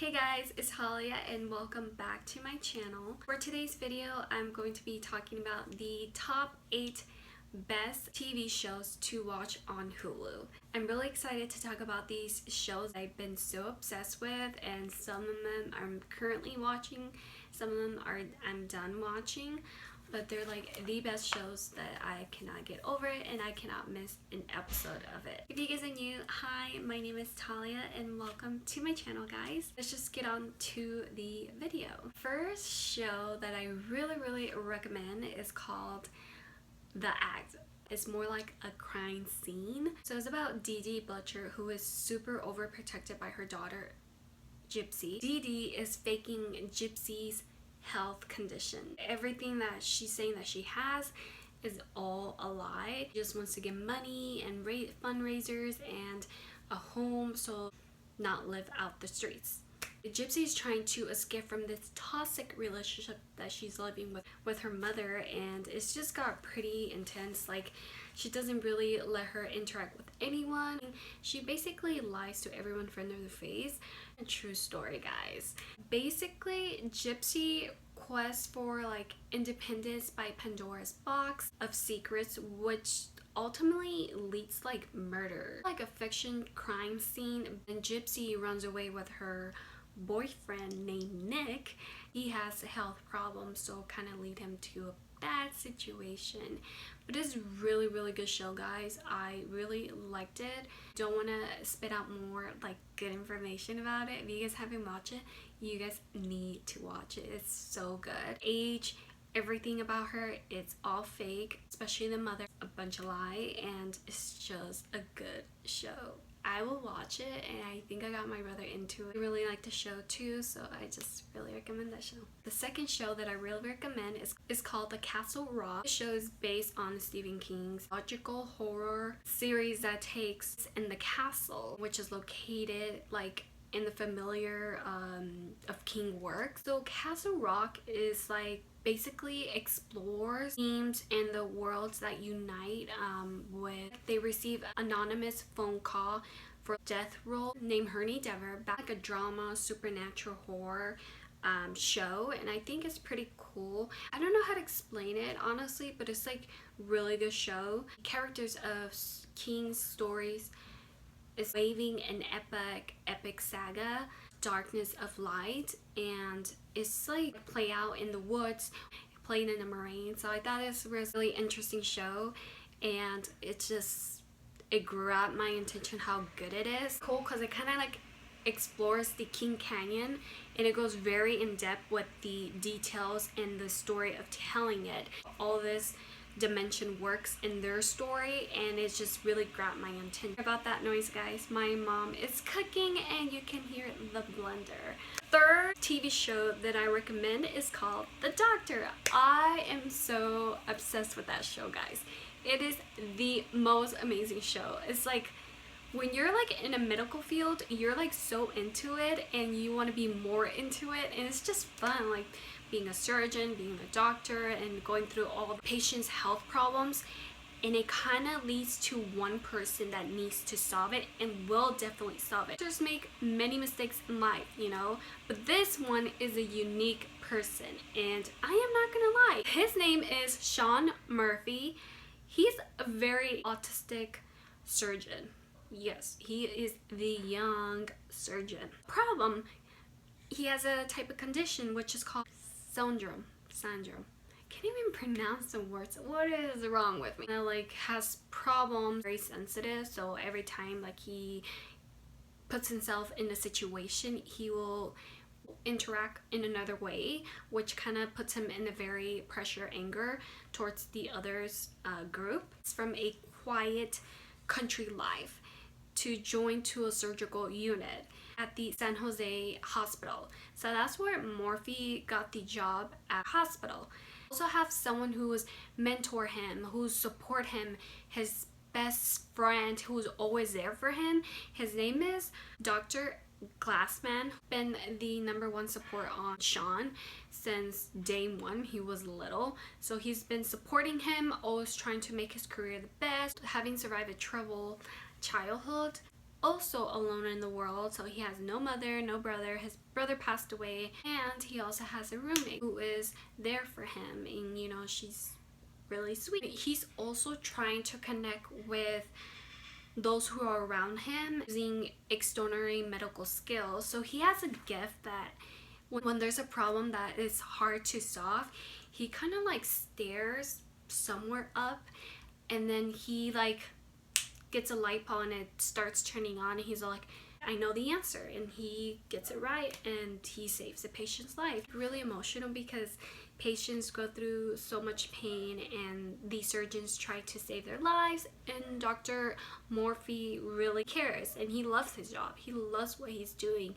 Hey guys, it's Talia and welcome back to my channel. For today's video, I'm going to be talking about the top 8 best TV shows to watch on Hulu. I'm really excited to talk about these shows I've been so obsessed with, and some of them I'm currently watching, some of them I'm done watching. But they're like the best shows that I cannot get over it and I cannot miss an episode of it. If you guys are new, hi, my name is Talia and welcome to my channel, guys. Let's just get on to the video. First show that I really recommend is called The Act. It's more like a crime scene. So it's about Dee Dee Butcher, who is super overprotected by her daughter Gypsy. Dee Dee is faking Gypsy's health condition. Everything that she's saying that she has is all a lie. She just wants to get money and fundraisers and a home so not live out the streets. Gypsy is trying to escape from this toxic relationship that she's living with her mother, and it's just got pretty intense. Like, she doesn't really let her interact with anyone. She basically lies to everyone in front of their face. A true story, guys. Basically, Gypsy quests for like independence by Pandora's box of secrets, which ultimately leads like murder, like a fiction crime scene. And Gypsy runs away with her boyfriend named Nick. He has health problems, so kind of lead him to a bad situation. But it's really good show, guys. I really liked it. Don't want to spit out more like good information about it. If you guys haven't watched it, you guys need to watch it. It's so good. Age, everything about her, it's all fake, especially the mother, a bunch of lie, and it's just a good show. I will watch it, and I think I got my brother into it. I really like the show too, so I just really recommend that show. The second show that I really recommend is called The Castle Rock. The show is based on Stephen King's logical horror series that takes in the castle, which is located like in the familiar of King works. So Castle Rock is like basically explores themes and the worlds that unite with. They receive anonymous phone call for death roll named Hernie Dever, back like a drama supernatural horror show, and I think it's pretty cool. I don't know how to explain it honestly, but it's like really good show. Characters of King's stories is waving an epic saga, Darkness of Light, and it's like play out in the woods, playing in the marine. So I thought it was a really interesting show, and it grabbed my attention how good it is. Cool, because it kind of like explores the King Canyon, and it goes very in depth with the details and the story of telling it. All this dimension works in their story, and it's just really grabbed my attention. About that noise, guys, my mom is cooking and you can hear the blender. Third TV show that I recommend is called The Doctor. I am so obsessed with that show, guys. It is the most amazing show. It's like when you're like in a medical field, you're like so into it and you want to be more into it, and it's just fun, like being a surgeon, being a doctor, and going through all the patient's health problems. And it kind of leads to one person that needs to solve it and will definitely solve it. Doctors make many mistakes in life, you know, but this one is a unique person, and I am not gonna lie, his name is Sean Murphy. He's a very autistic surgeon. Yes, he is the young surgeon. Problem, he has a type of condition which is called syndrome. Can't even pronounce the words. What is wrong with me? Like, has problems, very sensitive, so every time like he puts himself in a situation, he will interact in another way, which kind of puts him in a very pressure anger towards the others group. It's from a quiet country life to join to a surgical unit at the San Jose hospital. So that's where Morphe got the job at hospital. Also have someone who was mentor him, who support him, his best friend who's always there for him. His name is Dr. Glassman. Been the #1 support on Sean since day one. He was little, so he's been supporting him, always trying to make his career the best. Having survived a troubled childhood, also alone in the world, so he has no mother, no brother. His brother passed away, and he also has a roommate who is there for him, and you know, she's really sweet. He's also trying to connect with those who are around him using extraordinary medical skills. So he has a gift that when there's a problem that is hard to solve, he kind of like stares somewhere up, and then he like gets a light bulb and it starts turning on, and he's like, I know the answer, and he gets it right and he saves the patient's life. Really emotional because patients go through so much pain and these surgeons try to save their lives, and Dr. Morphy really cares and he loves his job. He loves what he's doing,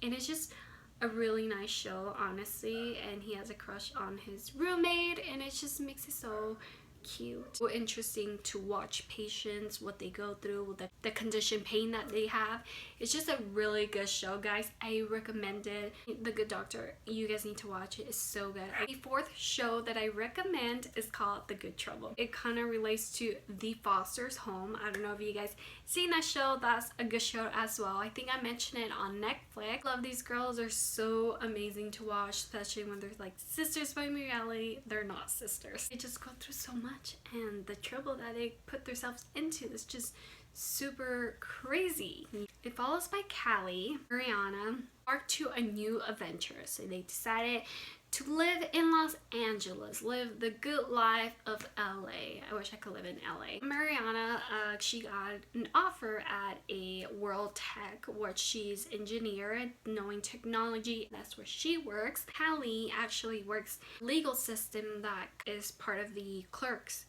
and it's just a really nice show, honestly. And he has a crush on his roommate, and it just makes it so cute. So interesting to watch patients, what they go through, the condition, pain that they have. It's just a really good show, guys. I recommend it. The Good Doctor, you guys need to watch it. It's so good. The fourth show that I recommend is called The Good Trouble. It kind of relates to The Foster's Home. I don't know if you guys seen that show. That's a good show as well. I think I mentioned it on Netflix. Love these girls. Are so amazing to watch, especially when they're like sisters, but in reality they're not sisters. They just go through so much, and the trouble that they put themselves into is just super crazy. It follows by Callie, Mariana, embarked to a new adventure. So they decided to live in Los Angeles, live the good life of LA. I wish I could live in LA. Mariana, she got an offer at a World Tech, where she's engineer, knowing technology. That's where she works. Callie actually works legal system that is part of the clerks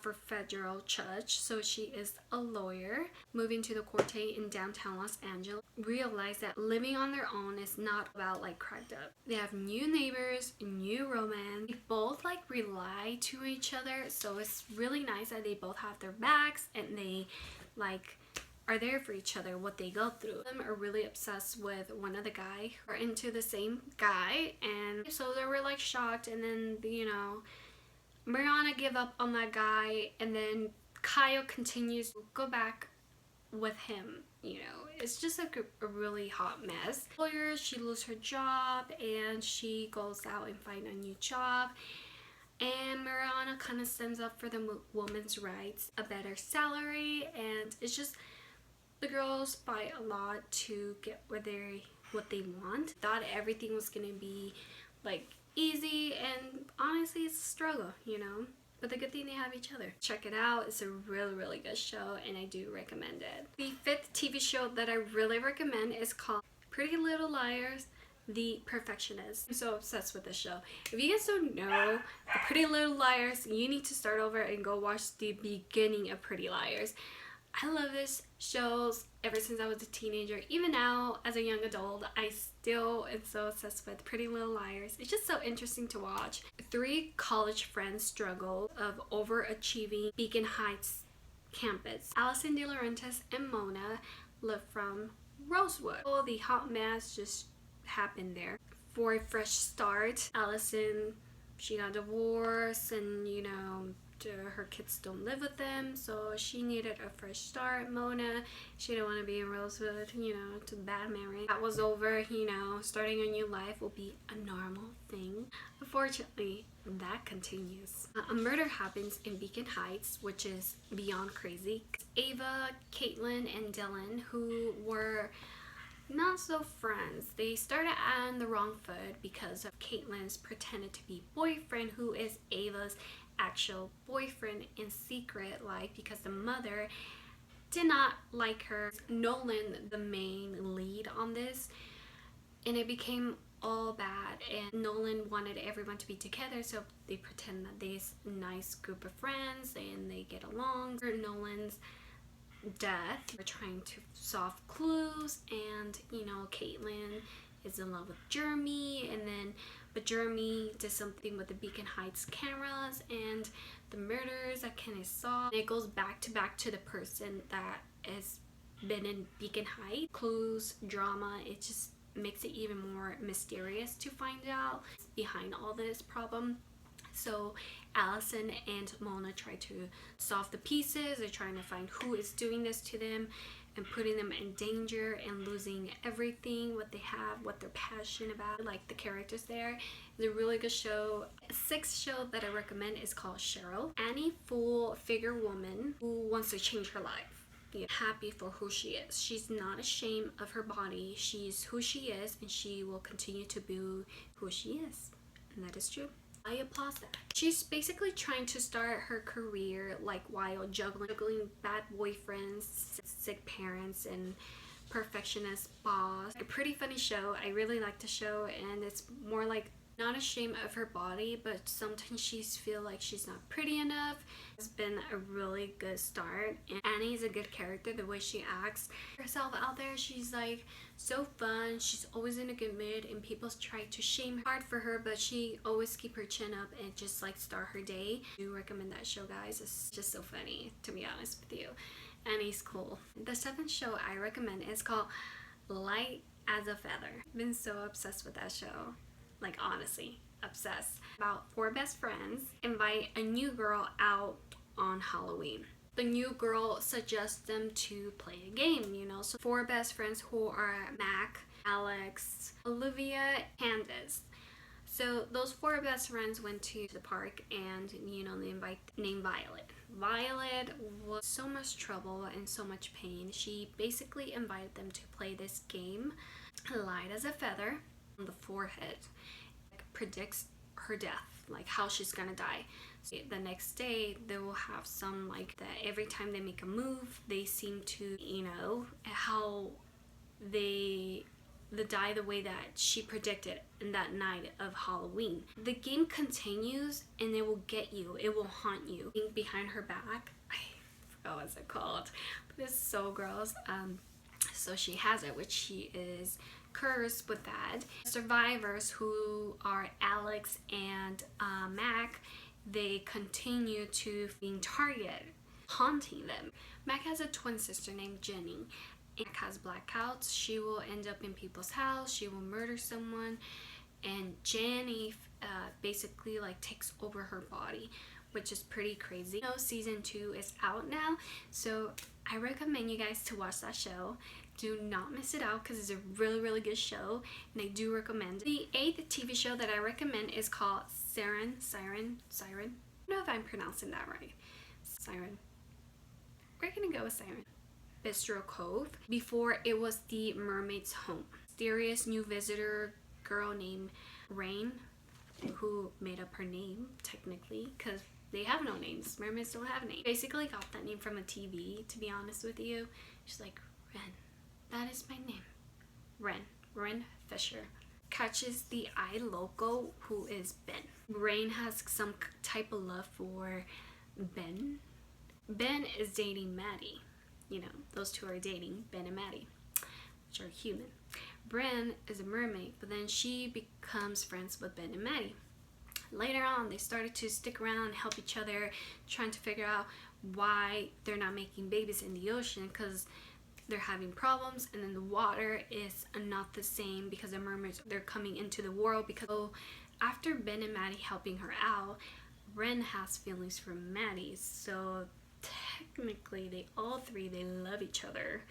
for federal judge, so she is a lawyer. Moving to the Corte in downtown Los Angeles, realize that living on their own is not about like cracked up. They have new neighbors, new romance. They both like rely to each other, so it's really nice that they both have their backs and they like are there for each other, what they go through. Them are really obsessed with one of the guy, are into the same guy, and so they were like shocked, and then you know, Mariana gave up on that guy, and then Kyle continues to go back with him. You know, it's just like a really hot mess. Lawyer, she loses her job and she goes out and finds a new job. And Mariana kind of stands up for the women's rights, a better salary, and it's just the girls fight a lot to get what they want. Thought everything was gonna be like easy, and honestly it's a struggle, you know, but the good thing they have each other. Check it out. It's a really good show and I do recommend it. The fifth TV show that I really recommend is called Pretty Little Liars, The Perfectionist. I'm so obsessed with this show. If you guys don't know the Pretty Little Liars, you need to start over and go watch the beginning of Pretty Liars. I love this shows ever since I was a teenager. Even now, as a young adult, I still am so obsessed with Pretty Little Liars. It's just so interesting to watch. 3 college friends struggle of overachieving Beacon Heights campus. Allison De Laurentiis and Mona live from Rosewood. All the hot mess just happened there. For a fresh start, Allison, she got divorced, and you know, her kids don't live with them, so she needed a fresh start. Mona, she didn't want to be in Rosewood, you know, to bad memory. That was over, you know, starting a new life will be a normal thing. Unfortunately, that continues. A murder happens in Beacon Heights, which is beyond crazy. Ava, Caitlin, and Dylan, who were not so friends, they started on the wrong foot because of Caitlin's pretended to be boyfriend, who is Ava's actual boyfriend in secret life, because the mother did not like her. Nolan, the main lead on this, and it became all bad, and Nolan wanted everyone to be together, so they pretend that this nice group of friends and they get along. Nolan's death, they're trying to solve clues, and you know, Caitlin is in love with Jeremy, but Jeremy did something with the Beacon Heights cameras and the murders that can is solved. It goes back to the person that has been in Beacon Heights. Clues, drama, it just makes it even more mysterious to find out behind all this problem. So Allison and Mona try to solve the pieces. They're trying to find who is doing this to them. and putting them in danger and losing everything, what they have, what they're passionate about. Like the characters there. It's a really good show. A sixth show that I recommend is called Cheryl. Any full figure woman who wants to change her life. Happy for who she is. She's not ashamed of her body. She's who she is, and she will continue to be who she is. And that is true. I applaud that. She's basically trying to start her career like while juggling bad boyfriends, sick parents, and perfectionist boss. A pretty funny show. I really like the show, and it's more like not ashamed of her body, but sometimes she feels like she's not pretty enough. It's been a really good start, and Annie is a good character. The way she acts herself out there, she's like so fun. She's always in a good mood, and people try to shame hard for her, but she always keep her chin up and just like start her day. I do recommend that show, guys. It's just so funny, to be honest with you. Annie's cool. The seventh show I recommend is called Light as a Feather. I've been so obsessed with that show. Like honestly, obsessed. About four best friends invite a new girl out on Halloween. The new girl suggests them to play a game, you know. So four best friends who are Mac, Alex, Olivia, Candace. So those four best friends went to the park, and you know, they named Violet. Violet was so much trouble and so much pain. She basically invited them to play this game, Light as a Feather, on the forehead. Predicts her death, like how she's gonna die. So the next day they will have some like that every time they make a move they seem to, you know, how they die the way that she predicted in that night of Halloween. The game continues and it will get you, it will haunt you. Behind her back, I forgot what's it called, but it's so gross. So she has it, which she is cursed with that. Survivors, who are Alex and Mac, they continue to being targeted, haunting them. Mac has a twin sister named Jenny. Mac has blackouts. She will end up in people's house. She will murder someone, and Jenny basically like takes over her body, which is pretty crazy. You know, season 2 is out now, so I recommend you guys to watch that show. Do not miss it out because it's a really good show, and I do recommend it. The 8th TV show that I recommend is called Siren. I don't know if I'm pronouncing that right. Siren. We're gonna go with Siren. Bistro Cove. Before it was the mermaid's home. Mysterious new visitor girl named Rain, who made up her name technically because they have no names. Mermaids don't have names. Basically got that name from a TV, to be honest with you. She's like, Ren. That is my name. Ren Fisher. Catches the eye loco, who is Ben. Rain has some type of love for Ben. Ben is dating Maddie. You know, those two are dating, Ben and Maddie, which are human. Bren is a mermaid, but then she becomes friends with Ben and Maddie. Later on, they started to stick around and help each other, trying to figure out why they're not making babies in the ocean, because they're having problems, and then the water is not the same because the mermaids, they're coming into the world. Because after Ben and Maddie helping her out, Ren has feelings for Maddie, so technically they all three, they love each other,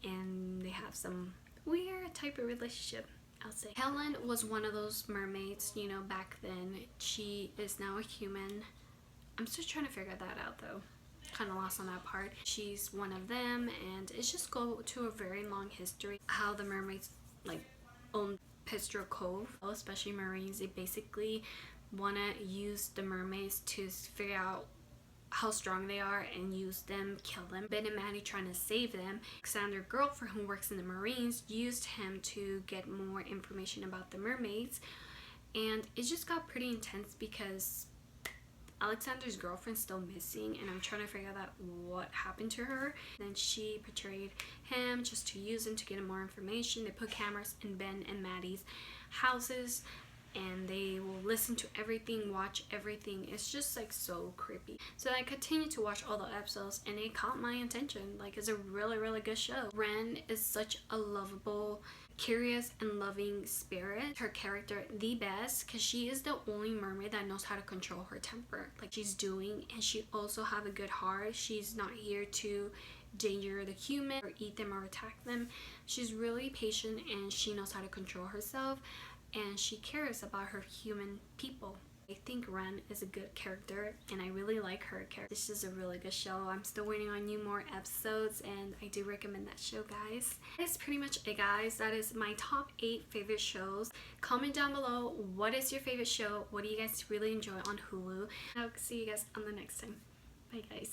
and they have some weird type of relationship, I'll say. Helen was one of those mermaids, you know, back then. She is now a human. I'm still trying to figure that out though. Kind of lost on that part. She's one of them, and it's just go to a very long history how the mermaids like own Bistro Cove, especially Marines. They basically want to use the mermaids to figure out how strong they are and use them, kill them. Ben and Maddie trying to save them. Alexander's girlfriend, who works in the Marines, used him to get more information about the mermaids, and it just got pretty intense because Alexander's girlfriend's still missing, and I'm trying to figure out what happened to her. Then she portrayed him just to use him to get more information. They put cameras in Ben and Maddie's houses, and they will listen to everything, watch everything. It's just like so creepy. So I continued to watch all the episodes, and it caught my attention. Like, it's a really good show. Ren is such a lovable, curious and loving spirit. Her character the best, because she is the only mermaid that knows how to control her temper, like she's doing, and she also have a good heart. She's not here to danger the human or eat them or attack them. She's really patient and she knows how to control herself, and she cares about her human people. I think Ren is a good character and I really like her character. This is a really good show. I'm still waiting on more episodes, and I do recommend that show, guys. That's pretty much it, guys. That is my top 8 favorite shows. Comment down below, what is your favorite show? What do you guys really enjoy on Hulu? I'll see you guys on the next time. Bye, guys.